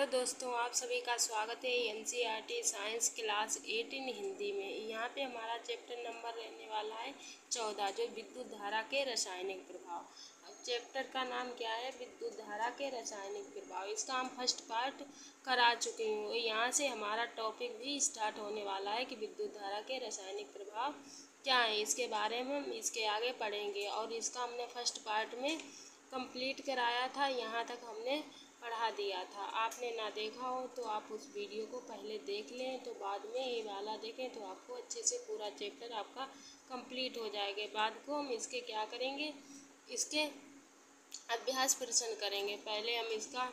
Hello दोस्तों, आप सभी का स्वागत है एनसीईआरटी साइंस क्लास 18 हिंदी में। यहाँ पे हमारा चैप्टर नंबर रहने वाला है 14, जो विद्युत धारा के रासायनिक प्रभाव। अब चैप्टर का नाम क्या है? विद्युत धारा के रासायनिक प्रभाव। इसका हम फर्स्ट पार्ट करा चुके हैं। यहाँ से हमारा टॉपिक भी स्टार्ट होने वाला है कि विद्युत धारा के रासायनिक प्रभाव क्या है। इसके बारे में हम इसके आगे पढ़ेंगे और इसका हमने फर्स्ट पार्ट में कंप्लीट कराया था। यहाँ तक हमने पढ़ा दिया था। आपने ना देखा हो तो आप उस वीडियो को पहले देख लें, तो बाद में ये वाला देखें तो आपको अच्छे से पूरा चैप्टर आपका कंप्लीट हो जाएगा। बाद को हम इसके क्या करेंगे, इसके अभ्यास प्रश्न करेंगे। पहले हम इसका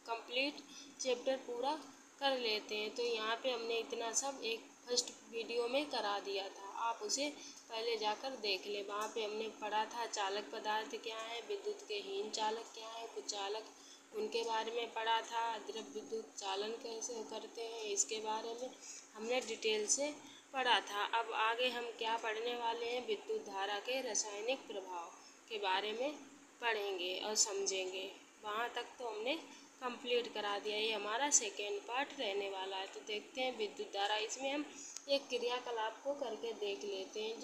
कंप्लीट चैप्टर पूरा कर लेते हैं। तो यहाँ पे हमने इतना सब एक फर्स्ट वीडियो में करा दिया था, आप उसे पहले जाकर देख लें। वहाँ पे हमने पढ़ा था चालक पदार्थ क्या है, विद्युत के हीन चालक क्या है, कुछ चालक उनके बारे में पढ़ा था। द्रव विद्युत चालन कैसे करते हैं इसके बारे में हमने डिटेल से पढ़ा था। अब आगे हम क्या पढ़ने वाले हैं, विद्युत धारा के रासायनिक प्रभाव के बारे में पढ़ेंगे और समझेंगे। वहाँ तक तो हमने कंप्लीट करा दिया। ये हमारा सेकेंड पार्ट रहने वाला है। तो देखते हैं विद्युत धारा। इसमें हम एक क्रियाकलाप को करके देख लेते हैं।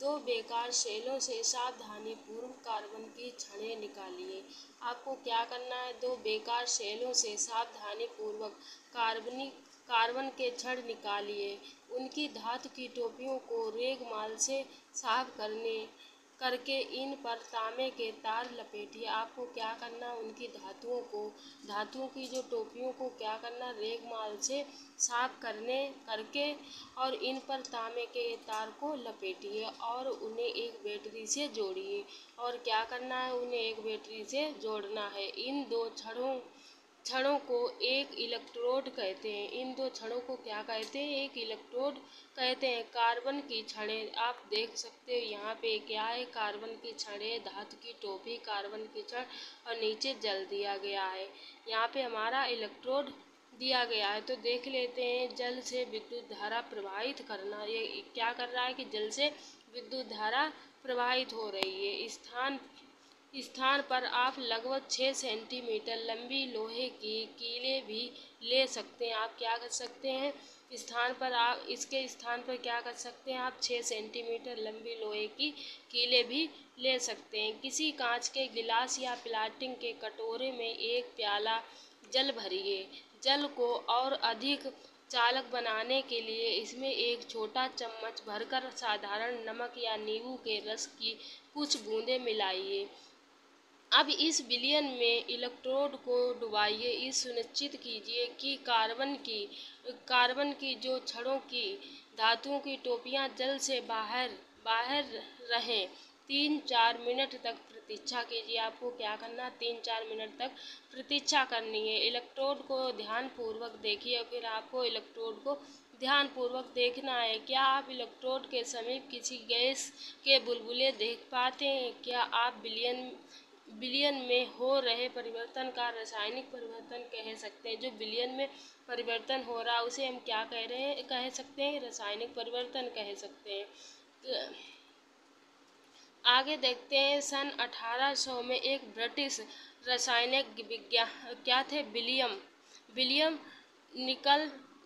दो बेकार सेलों से सावधानीपूर्वक कार्बन की छड़ें निकालिए। आपको क्या करना है, दो बेकार सेलों से सावधानीपूर्वक कार्बन के छड़ निकालिए। उनकी धातु की टोपियों को रेगमाल से साफ करके इन पर तांबे के तार लपेटिए। आपको क्या करना, उनकी धातुओं की जो टोपियों को क्या करना, रेगमाल से साफ करके और इन पर तांबे के तार को लपेटिए और उन्हें एक बैटरी से जोड़िए। और क्या करना है, उन्हें एक बैटरी से जोड़ना है। इन दो छड़ों को एक इलेक्ट्रोड कहते हैं। इन दो छड़ों को क्या कहते हैं, एक इलेक्ट्रोड कहते हैं। कार्बन की छड़ें आप देख सकते हो यहाँ पे क्या है, कार्बन की छड़ें, धातु की टोपी, कार्बन की छड़ और नीचे जल दिया गया है। यहाँ पे हमारा इलेक्ट्रोड दिया गया है। तो देख लेते हैं, जल से विद्युत धारा प्रवाहित करना। ये क्या कर रहा है कि जल से विद्युत धारा प्रवाहित हो रही है। स्थान पर आप लगभग 6 सेंटीमीटर लंबी लोहे की कीलें भी ले सकते हैं। आप क्या कर सकते हैं, इसके स्थान पर क्या कर सकते हैं, आप 6 सेंटीमीटर लंबी लोहे की कीलें भी ले सकते हैं। किसी कांच के गिलास या प्लास्टिक के कटोरे में एक प्याला जल भरिए। जल को और अधिक चालक बनाने के लिए इसमें एक छोटा चम्मच भरकर साधारण नमक या नींबू के रस की कुछ बूंदें मिलाइए। अब इस विलयन में इलेक्ट्रोड को डुबाइए। इस सुनिश्चित कीजिए कि कार्बन की जो छड़ों की धातुओं की टोपियां जल से बाहर रहें। 3-4 मिनट तक प्रतीक्षा कीजिए। आपको क्या करना, 3-4 मिनट तक प्रतीक्षा करनी है। इलेक्ट्रोड को ध्यानपूर्वक देखिए। फिर आपको इलेक्ट्रोड को ध्यानपूर्वक देखना है। क्या आप इलेक्ट्रोड के समीप किसी गैस के बुलबुले देख पाते हैं? क्या आप विलयन में हो रहे परिवर्तन का रासायनिक परिवर्तन कह सकते हैं? जो विलयन में परिवर्तन हो रहा है उसे हम क्या कह सकते हैं, रासायनिक परिवर्तन कह सकते हैं। आगे देखते हैं, सन 1800 में एक ब्रिटिश रासायनिक विज्ञान क्या थे, विलियम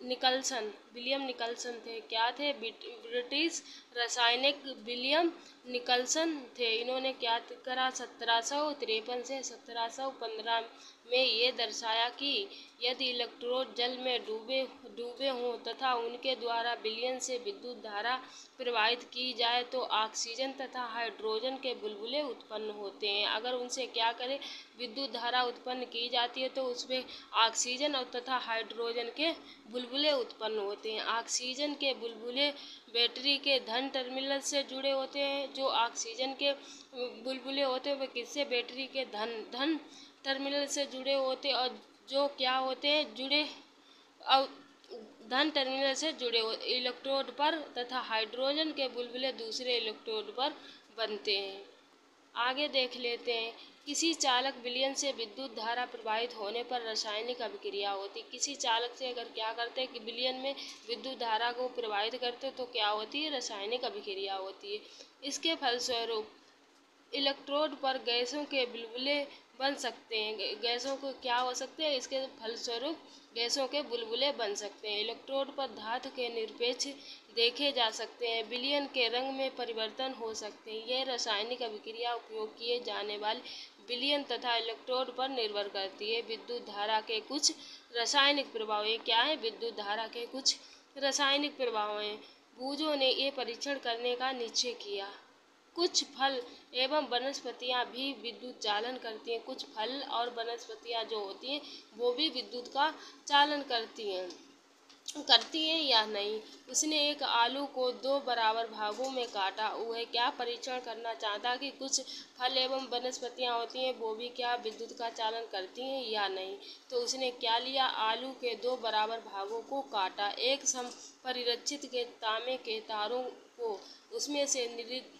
निकलसन थे। क्या थे, ब्रिटिश रासायनिक विलियम निकलसन थे। इन्होंने क्या करा, 1753 से 1715 में ये दर्शाया कि यदि इलेक्ट्रोड जल में डूबे हों तथा उनके द्वारा विलयन से विद्युत धारा प्रवाहित की जाए तो ऑक्सीजन तथा हाइड्रोजन के बुलबुले उत्पन्न होते हैं। अगर उनसे क्या करें, विद्युत धारा उत्पन्न की जाती है तो उसमें ऑक्सीजन और तथा हाइड्रोजन के बुलबुले उत्पन्न होते हैं। ऑक्सीजन के बुलबुले बैटरी के धन टर्मिनल से जुड़े होते हैं। जो ऑक्सीजन के बुलबुले होते हैं वे किससे, बैटरी के धन टर्मिनल से जुड़े होते हैं। और जो क्या होते हैं, धन टर्मिनल से जुड़े इलेक्ट्रोड पर तथा हाइड्रोजन के बुलबुले दूसरे इलेक्ट्रोड पर बनते हैं। आगे देख लेते हैं, किसी चालक विलयन से विद्युत धारा प्रवाहित होने पर रासायनिक अभिक्रिया होती। किसी चालक से अगर क्या करते हैं कि विलयन में विद्युत धारा को प्रवाहित करते तो क्या होती है, रासायनिक अभिक्रिया होती है। इसके फलस्वरूप इलेक्ट्रोड पर गैसों के बुलबुले बन सकते हैं। गैसों को क्या हो सकते हैं, इसके फलस्वरूप गैसों के बुलबुले बन सकते हैं। इलेक्ट्रोड पर धातु के निरपेक्ष देखे जा सकते हैं। विलयन के रंग में परिवर्तन हो सकते हैं। यह रासायनिक अभिक्रिया उपयोग किए जाने वाले विलयन तथा इलेक्ट्रोड पर निर्भर करती है। विद्युत धारा के कुछ रासायनिक प्रभाव। ये क्या है? विद्युत धारा के कुछ रासायनिक प्रभाव हैं। बूजों ने ये परीक्षण करने का निश्चय किया। कुछ फल एवं वनस्पतियां भी विद्युत चालन करती हैं। कुछ फल और वनस्पतियां जो होती हैं वो भी विद्युत का चालन करती हैं या नहीं। उसने एक आलू को 2 बराबर भागों में काटा। वह क्या परीक्षण करना चाहता कि कुछ फल एवं वनस्पतियां होती हैं वो भी क्या विद्युत का चालन करती हैं या नहीं। तो उसने क्या लिया, आलू के 2 बराबर भागों को काटा, एक समपरिरक्षित के तांबे के तारों को उसमें से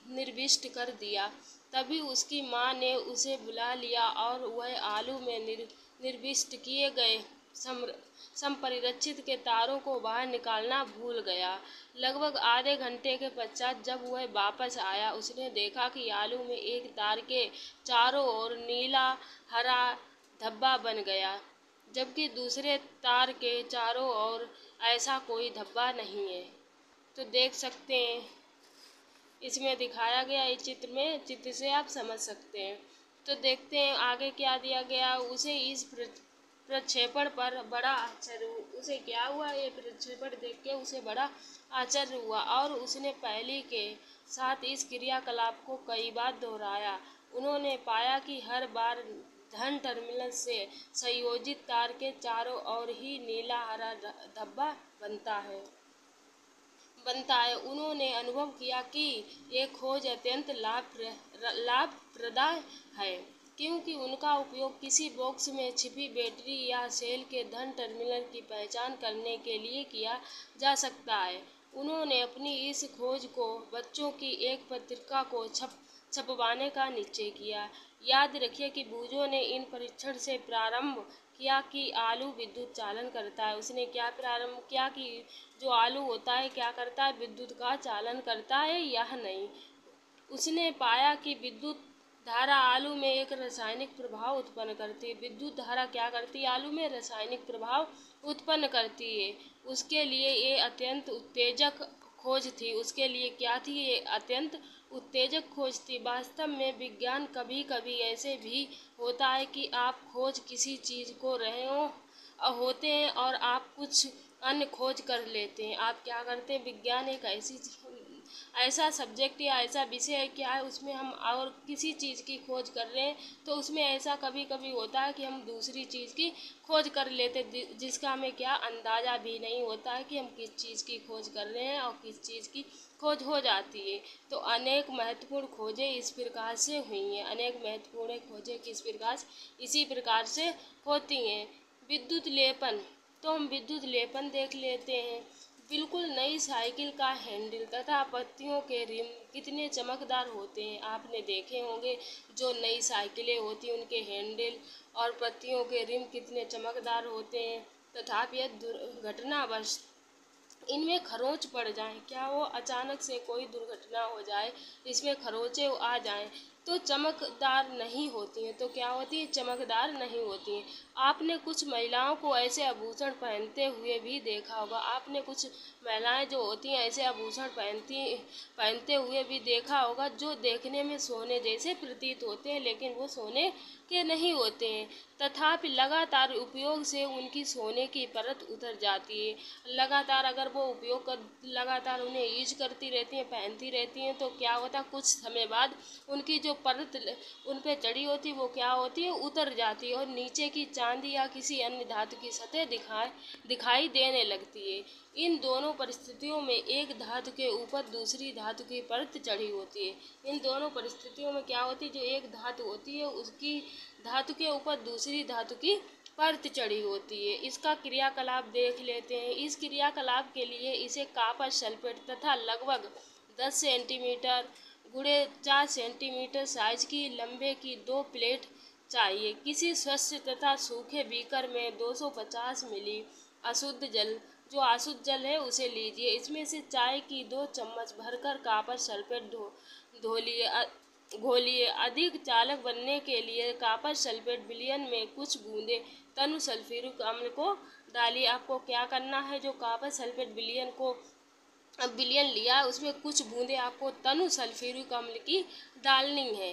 निर्विष्ट कर दिया। तभी उसकी माँ ने उसे बुला लिया और वह आलू में निर्विष्ट किए गए संपरिरक्षित के तारों को बाहर निकालना भूल गया। लगभग आधे घंटे के पश्चात जब वह वापस आया, उसने देखा कि आलू में एक तार के चारों ओर नीला हरा धब्बा बन गया, जबकि दूसरे तार के चारों ओर ऐसा कोई धब्बा नहीं है। तो देख सकते हैं इसमें दिखाया गया, इस चित्र से आप समझ सकते हैं। तो देखते हैं आगे क्या दिया गया। उसे इस प्रक्षेपण पर बड़ा आश्चर्य उसे क्या हुआ, ये प्रक्षेपण देख के उसे बड़ा आश्चर्य हुआ और उसने पहली के साथ इस क्रियाकलाप को कई बार दोहराया। उन्होंने पाया कि हर बार धन टर्मिनल से संयोजित तार के चारों ओर ही नीला हरा धब्बा बनता है। उन्होंने अनुभव किया कि ये खोज अत्यंत लाभप्रदायक है, क्योंकि उनका उपयोग किसी बॉक्स में छिपी बैटरी या सेल के धन टर्मिनल की पहचान करने के लिए किया जा सकता है। उन्होंने अपनी इस खोज को बच्चों की एक पत्रिका को छपवाने का निश्चय किया। याद रखिए कि बूजों ने इन परीक्षण से प्रारंभ किया कि आलू विद्युत चालन करता है। उसने क्या प्रारंभ किया कि जो आलू होता है क्या करता है, विद्युत का चालन करता है या नहीं। उसने पाया कि विद्युत धारा आलू में एक रासायनिक प्रभाव उत्पन्न करती है। विद्युत धारा क्या करती है, आलू में रासायनिक प्रभाव उत्पन्न करती है। उसके लिए ये अत्यंत उत्तेजक खोज थी। उसके लिए क्या थी, ये अत्यंत उत्तेजक खोज थी। वास्तव में विज्ञान कभी कभी ऐसे भी होता है कि आप खोज किसी चीज़ को रहे होते हैं और आप कुछ अन्य खोज कर लेते हैं। आप क्या करते हैं, विज्ञान एक ऐसा सब्जेक्ट या ऐसा विषय है क्या है, उसमें हम और किसी चीज़ की खोज कर रहे हैं तो उसमें ऐसा कभी कभी होता है कि हम दूसरी चीज़ की खोज कर लेते, जिसका हमें क्या अंदाज़ा भी नहीं होता है कि हम किस चीज़ की खोज कर रहे हैं और किस चीज़ की खोज हो जाती है। तो अनेक महत्वपूर्ण खोजें इस प्रकार से हुई हैं। अनेक महत्वपूर्ण खोजें किस प्रकार इसी प्रकार से होती हैं। विद्युत लेपन, तो हम विद्युत लेपन देख लेते हैं। बिल्कुल नई साइकिल का हैंडल तथा पत्तियों के रिम कितने चमकदार होते हैं। आपने देखे होंगे जो नई साइकिलें होती हैं उनके हैंडल और पत्तियों के रिम कितने चमकदार होते हैं। तथापि यह दुर्घटनावश इनमें खरोंच पड़ जाए, क्या वो अचानक से कोई दुर्घटना हो जाए, इसमें खरोंचे आ जाएं तो चमकदार नहीं होती हैं। तो क्या होती है, चमकदार नहीं होती हैं। आपने कुछ महिलाओं को ऐसे आभूषण पहनते हुए भी देखा होगा। आपने कुछ महिलाएं जो होती हैं ऐसे आभूषण पहनते हुए भी देखा होगा जो देखने में सोने जैसे प्रतीत होते हैं, लेकिन वो सोने के नहीं होते हैं। तथापि लगातार उपयोग से उनकी सोने की परत उतर जाती है। लगातार अगर वो लगातार उन्हें यूज करती रहती हैं, पहनती रहती हैं, तो क्या होता है, कुछ समय बाद उनकी जो परत उन पे चढ़ी होती है वो क्या होती है, उतर जाती है और नीचे की चांदी या किसी अन्य धातु की सतह दिखाई देने लगती है। इन दोनों परिस्थितियों में एक धातु के ऊपर दूसरी धातु की परत चढ़ी होती है। इन दोनों परिस्थितियों में क्या होती है, जो एक धातु होती है उसकी धातु के ऊपर दूसरी धातु की परत चढ़ी होती है। इसका क्रियाकलाप देख लेते हैं। इस क्रियाकलाप के लिए इसे कॉपर सल्फेट तथा लगभग 10 सेंटीमीटर गुणे 4 सेंटीमीटर साइज की लंबे की 2 प्लेट चाहिए। किसी स्वच्छ तथा सूखे बीकर में 250 मिली अशुद्ध जल, जो अशुद्ध जल है उसे लीजिए। इसमें से चाय की 2 चम्मच भरकर कॉपर सल्फेट धो लिए घोलिए। अधिक चालक बनने के लिए कॉपर सल्फेट विलयन में कुछ बूंदे तनु सल्फ्यूरिक अम्ल को डालिए। आपको क्या करना है, जो कॉपर सल्फेट विलयन को विलयन लिया उसमें कुछ बूंदे आपको तनु सल्फ्यूरिक अम्ल की डालनी है।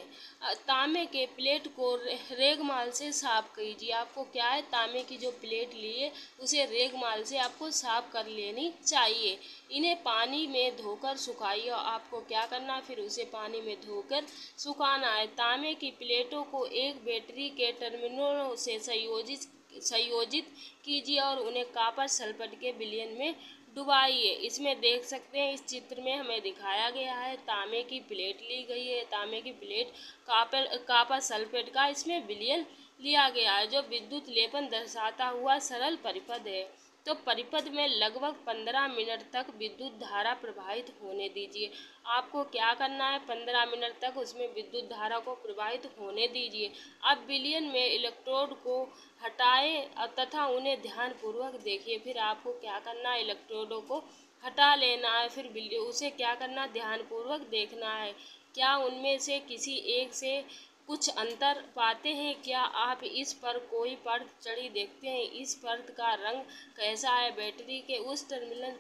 तांबे के प्लेट को रेगमाल से साफ कीजिए। आपको क्या है, तांबे की जो प्लेट लिए उसे रेगमाल से आपको साफ कर लेनी चाहिए। इन्हें पानी में धोकर सुखाइए। आपको क्या करना है, फिर उसे पानी में धोकर सुखाना है। तांबे की प्लेटों को एक बैटरी के टर्मिनलों से संयोजित कीजिए और उन्हें कॉपर सल्फेट के विलयन में डुबाइए। इसमें देख सकते हैं, इस चित्र में हमें दिखाया गया है तांबे की प्लेट ली गई है। तांबे की प्लेट कॉपर सल्फेट का इसमें विलयन लिया गया है, जो विद्युत लेपन दर्शाता हुआ सरल परिपथ है। तो परिपथ में लगभग 15 मिनट तक विद्युत धारा प्रवाहित होने दीजिए। आपको क्या करना है, 15 मिनट तक उसमें विद्युत धारा को प्रवाहित होने दीजिए। अब विलयन में इलेक्ट्रोड को हटाएं तथा उन्हें ध्यानपूर्वक देखिए। फिर आपको क्या करना है, इलेक्ट्रोडों को हटा लेना है। फिर उसे क्या करना, ध्यानपूर्वक देखना है, क्या उनमें से किसी एक से कुछ अंतर पाते हैं। क्या आप इस पर कोई परत चढ़ी देखते हैं, इस परत का रंग कैसा है। बैटरी के उस टर्मिनल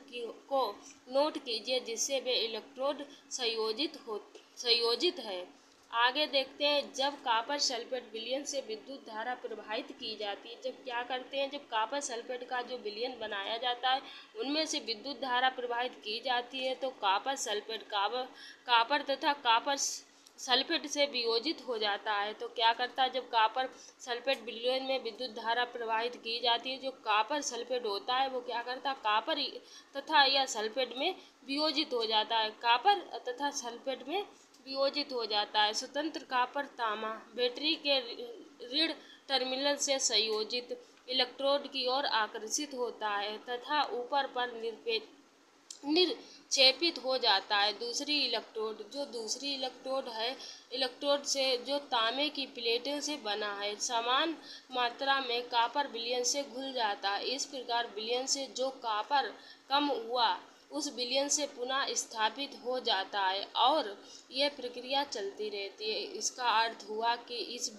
को नोट कीजिए जिससे वे इलेक्ट्रोड संयोजित है। आगे देखते हैं, जब कॉपर सल्फेट विलयन से विद्युत धारा प्रवाहित की जाती है। जब क्या करते हैं, जब कॉपर सल्फेट का जो विलयन बनाया जाता है उनमें से विद्युत धारा प्रवाहित की जाती है, तो कॉपर सल्फेट कॉपर तथा कॉपर सल्फेट से वियोजित हो जाता है। तो क्या करता है, जब कॉपर सल्फेट विलयन में विद्युत धारा प्रवाहित की जाती है, जो कॉपर सल्फेट होता है वो क्या करता है, कॉपर तथा या सल्फेट में वियोजित हो जाता है। कॉपर तथा सल्फेट में वियोजित हो जाता है। स्वतंत्र कॉपर तांबा बैटरी के ऋण टर्मिनल से संयोजित इलेक्ट्रोड की ओर आकर्षित होता है तथा ऊपर पर निक्षेपित हो जाता है। दूसरी इलेक्ट्रोड है, इलेक्ट्रोड से जो तांबे की प्लेटों से बना है, समान मात्रा में कॉपर विलयन से घुल जाता है। इस प्रकार विलयन से जो कॉपर कम हुआ उस विलयन से पुनः स्थापित हो जाता है और यह प्रक्रिया चलती रहती है। इसका अर्थ हुआ कि इस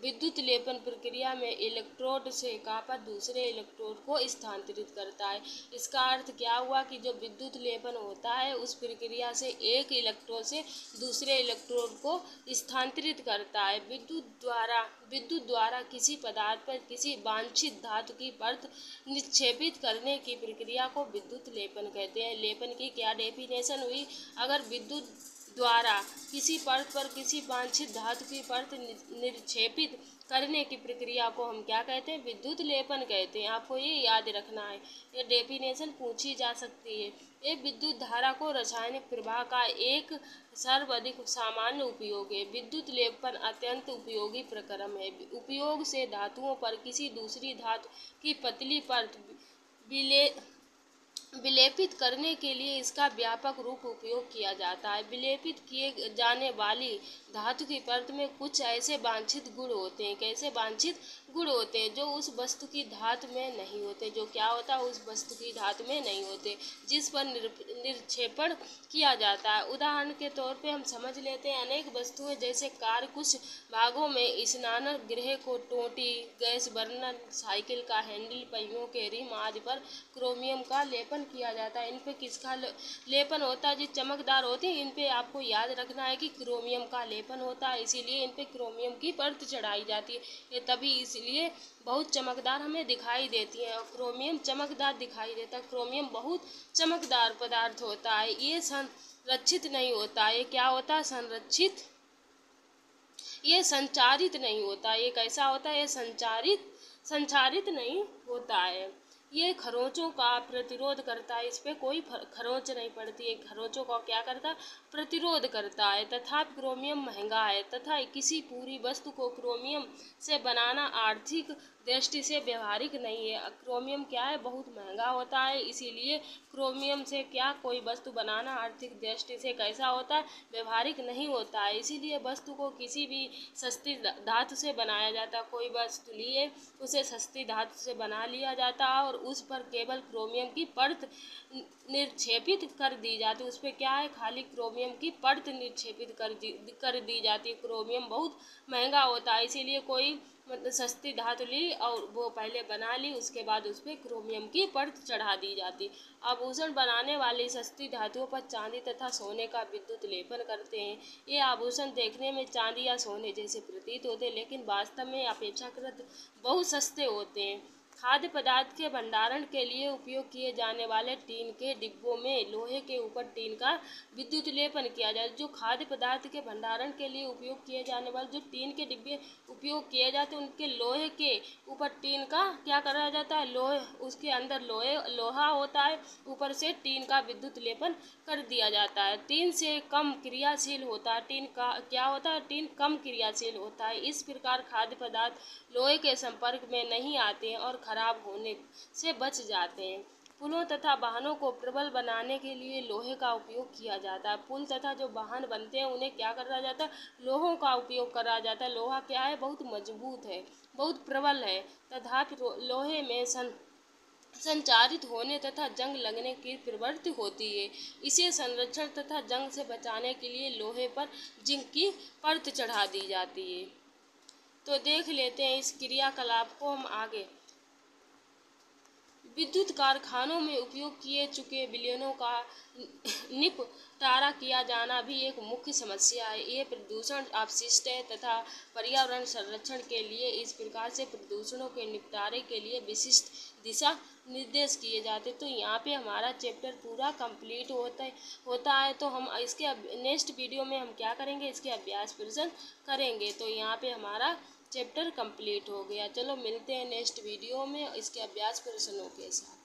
विद्युत लेपन प्रक्रिया में इलेक्ट्रोड से कॉपर दूसरे इलेक्ट्रोड को स्थानांतरित करता है। इसका अर्थ क्या हुआ कि जो विद्युत लेपन होता है उस प्रक्रिया से एक इलेक्ट्रोड से दूसरे इलेक्ट्रोड को स्थानांतरित करता है। विद्युत द्वारा किसी पदार्थ पर किसी वांछित धातु की परत निक्षेपित करने की प्रक्रिया को विद्युत लेपन कहते हैं। लेपन की क्या डेफिनेशन हुई, अगर विद्युत द्वारा किसी परत पर किसी वांछित धातु की परत निक्षेपित करने की प्रक्रिया को हम क्या कहते हैं, विद्युत लेपन कहते हैं। आपको ये याद रखना है, ये डेफिनेशन पूछी जा सकती है। ये विद्युत धारा को रासायनिक प्रवाह का एक सर्वाधिक सामान्य उपयोग है। विद्युत लेपन अत्यंत उपयोगी प्रक्रम है। उपयोग से धातुओं पर किसी दूसरी धातु की पतली परत विलेपित करने के लिए इसका व्यापक रूप उपयोग किया जाता है। विलेपित किए जाने वाली धातु की परत में कुछ ऐसे वांछित गुण होते हैं, कैसे वांछित गुण होते हैं जो उस वस्तु की धातु में नहीं होते, जो क्या होता है, उस वस्तु की धातु में नहीं होते जिस पर निक्षेपण किया जाता है। उदाहरण के तौर पे हम समझ लेते हैं, अनेक वस्तुएं जैसे कार कुछ भागों में स्नान गृह को टोंटी, गैस बर्नर, साइकिल का हैंडल, पहियों के रिम आदि पर क्रोमियम का लेपन किया जाता है। इन पे किसका लेपन होता है, जो चमकदार होते हैं इन पे आपको याद रखना है कि क्रोमियम का लेपन होता है, इसीलिए इन पे क्रोमियम की परत चढ़ाई जाती है। ये तभी इसलिए बहुत चमकदार हमें दिखाई देती है और क्रोमियम चमकदार दिखाई देता है। क्रोमियम बहुत चमकदार पदार्थ होता है, ये संरक्षित नहीं होता है। ये क्या होता है, ये संचारित नहीं होता। ये कैसा होता है, ये संचारित नहीं होता है। ये खरोंचों का प्रतिरोध करता है, इस पे कोई खरोंच नहीं पड़ती है। खरोंचों का क्या करता है, प्रतिरोध करता है। तथा क्रोमियम महंगा है तथा किसी पूरी वस्तु को क्रोमियम से बनाना आर्थिक दृष्टि से व्यवहारिक नहीं है। क्रोमियम क्या है, बहुत महंगा होता है, इसीलिए क्रोमियम से क्या कोई वस्तु बनाना आर्थिक दृष्टि से कैसा होता है, व्यवहारिक नहीं होता है। इसीलिए वस्तु को किसी भी सस्ती धातु से बनाया जाता है। कोई वस्तु लिए उसे सस्ती धातु से बना लिया जाता है और उस पर केवल क्रोमियम की परत निक्षेपित कर दी जाती है। उस पर क्या है, खाली क्रोमियम की परत निक्षेपित कर दी जाती है। क्रोमियम बहुत महंगा होता है, इसीलिए कोई मतलब सस्ती धातु ली और वो पहले बना ली, उसके बाद उस पर क्रोमियम की परत चढ़ा दी जाती। आभूषण बनाने वाली सस्ती धातुओं पर चांदी तथा सोने का विद्युत लेपन करते हैं। ये आभूषण देखने में चांदी या सोने जैसे प्रतीत होते हैं, लेकिन वास्तव में अपेक्षाकृत बहुत सस्ते होते हैं। खाद्य पदार्थ के भंडारण के लिए उपयोग किए जाने वाले टीन के डिब्बों में लोहे के ऊपर टीन का विद्युत लेपन किया जाए। जो खाद्य पदार्थ के भंडारण के लिए उपयोग किए जाने वाले जो टीन के डिब्बे उपयोग किए जाते हैं, उनके लोहे के ऊपर टीन का क्या करा जाता है, लोहे उसके अंदर लोहा होता है, ऊपर से टीन का विद्युत लेपन कर दिया जाता है। टीन से कम क्रियाशील होता है, टीन का क्या होता है, टीन कम क्रियाशील होता है। इस प्रकार खाद्य पदार्थ लोहे के संपर्क में नहीं आते हैं और खराब होने से बच जाते हैं। पुलों तथा वाहनों को प्रबल बनाने के लिए लोहे का उपयोग किया जाता है। पुल तथा जो वाहन बनते हैं उन्हें क्या करा जाता है, लोहों का उपयोग करा जाता है। लोहा क्या है, बहुत मजबूत है, बहुत प्रबल है, तथापि लोहे में संचारित होने तथा जंग लगने की प्रवृत्ति होती है। इसे संरक्षण तथा जंग से बचाने के लिए लोहे पर जिंक की परत चढ़ा दी जाती है। तो देख लेते हैं इस क्रियाकलाप को हम आगे। विद्युत कारखानों में उपयोग किए चुके विलयनों का निपटारा किया जाना भी एक मुख्य समस्या है। ये प्रदूषण अपशिष्ट है तथा पर्यावरण संरक्षण के लिए इस प्रकार से प्रदूषणों के निपटारे के लिए विशिष्ट दिशा निर्देश किए जाते। तो यहाँ पे हमारा चैप्टर पूरा कंप्लीट होता है। तो हम इसके नेक्स्ट वीडियो में हम क्या करेंगे, इसके अभ्यास प्रश्न करेंगे। तो यहाँ पे हमारा चैप्टर कंप्लीट हो गया। चलो मिलते हैं नेक्स्ट वीडियो में इसके अभ्यास प्रश्नों के साथ।